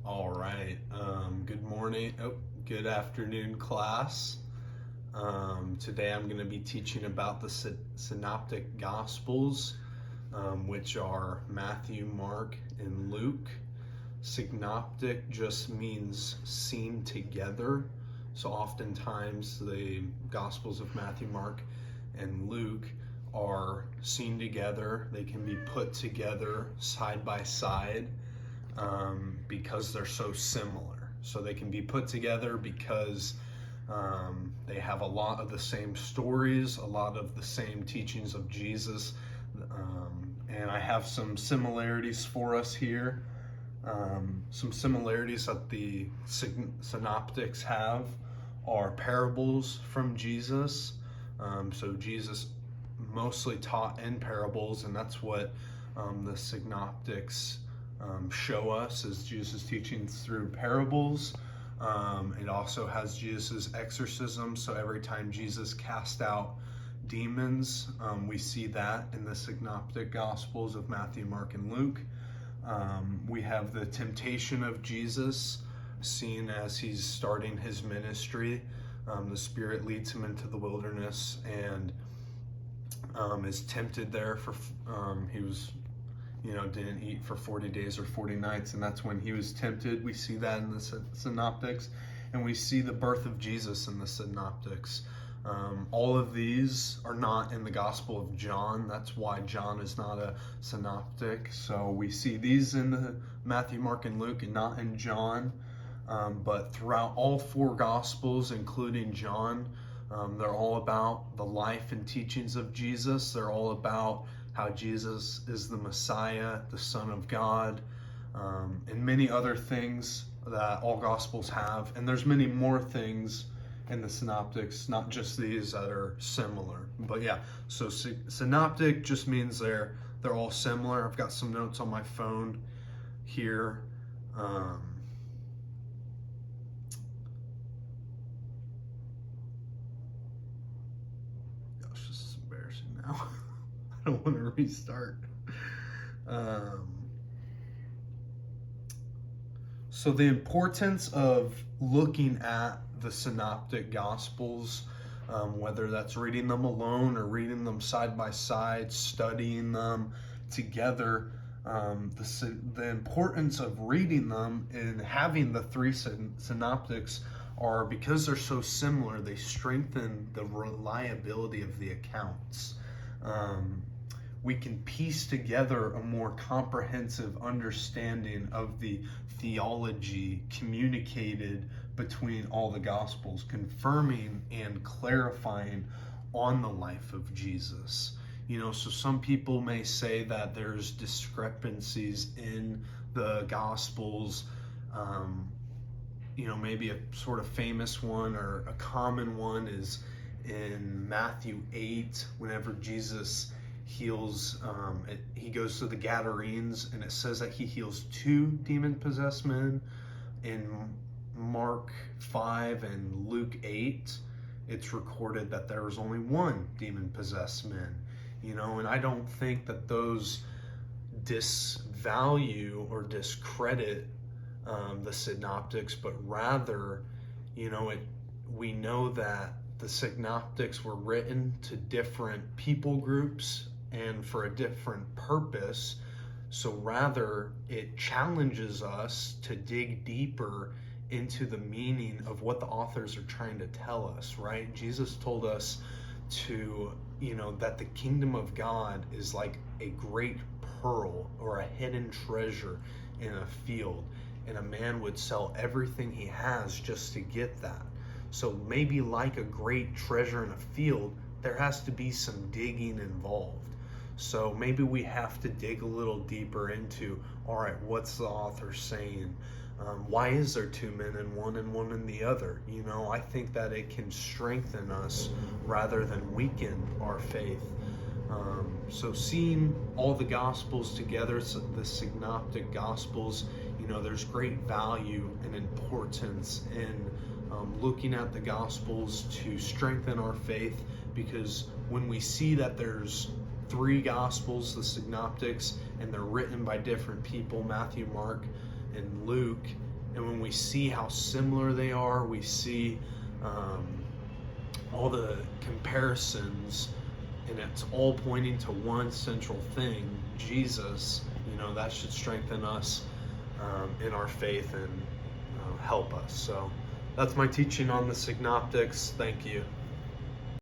All right. Good morning. Good afternoon, class. Today I'm going to be teaching about the Synoptic Gospels, which are Matthew, Mark, and Luke. Synoptic just means seen together. So oftentimes the Gospels of Matthew, Mark, and Luke are seen together. They can be put together side by side because they're so similar. So they can be put together because they have a lot of the same stories, a lot of the same teachings of Jesus. And I have some similarities for us here. Some similarities that the synoptics have are parables from Jesus. So Jesus mostly taught in parables, and that's what the synoptics show us as Jesus' teachings through parables. It also has Jesus' exorcism. So every time Jesus cast out demons, we see that in the synoptic gospels of Matthew, Mark, and Luke. We have the temptation of Jesus seen as he's starting his ministry. The Spirit leads him into the wilderness and is tempted there for he was didn't eat for 40 days or 40 nights, and that's when he was tempted. We see that in the synoptics, and we see the birth of Jesus in the synoptics. All of these are not in the Gospel of John. That's why John is not a synoptic. So we see these in the Matthew, Mark, and Luke, and not in John. But throughout all four Gospels, including John, they're all about the life and teachings of Jesus. They're all about how Jesus is the Messiah, the Son of God, and many other things that all Gospels have. And there's many more things in the synoptics, not just these, that are similar. But yeah, so synoptic just means they're all similar. I've got some notes on my phone here. Gosh, this is embarrassing now. I don't want to restart. So the importance of looking at the synoptic gospels, whether that's reading them alone or reading them side by side, studying them together, the importance of reading them and having the three synoptics are because they're so similar, they strengthen the reliability of the accounts. We can piece together a more comprehensive understanding of the theology communicated between all the Gospels, confirming and clarifying on the life of Jesus. So some people may say that there's discrepancies in the Gospels. Maybe a sort of famous one or a common one is in Matthew 8, whenever Jesus heals, he goes to the Gadarenes, and it says that he heals 2 demon-possessed men. In Mark 5 and Luke 8, it's recorded that there was only 1 demon-possessed man. And I don't think that those disvalue or discredit the synoptics, but rather, we know that the synoptics were written to different people groups and for a different purpose. So rather, it challenges us to dig deeper into the meaning of what the authors are trying to tell us, right? Jesus told us to, that the kingdom of God is like a great pearl or a hidden treasure in a field, and a man would sell everything he has just to get that. So maybe like a great treasure in a field, there has to be some digging involved. So maybe we have to dig a little deeper into, all right, what's the author saying? Why is there 2 men in one and one in the other? I think that it can strengthen us rather than weaken our faith. So seeing all the Gospels together, so the synoptic Gospels, there's great value and importance in looking at the Gospels to strengthen our faith, because when we see that there's 3 Gospels, the synoptics, and they're written by different people, Matthew, Mark, and Luke, And when we see how similar they are, we see all the comparisons, and it's all pointing to one central thing, Jesus, that should strengthen us in our faith and help us. So that's my teaching on the Synoptics. Thank you.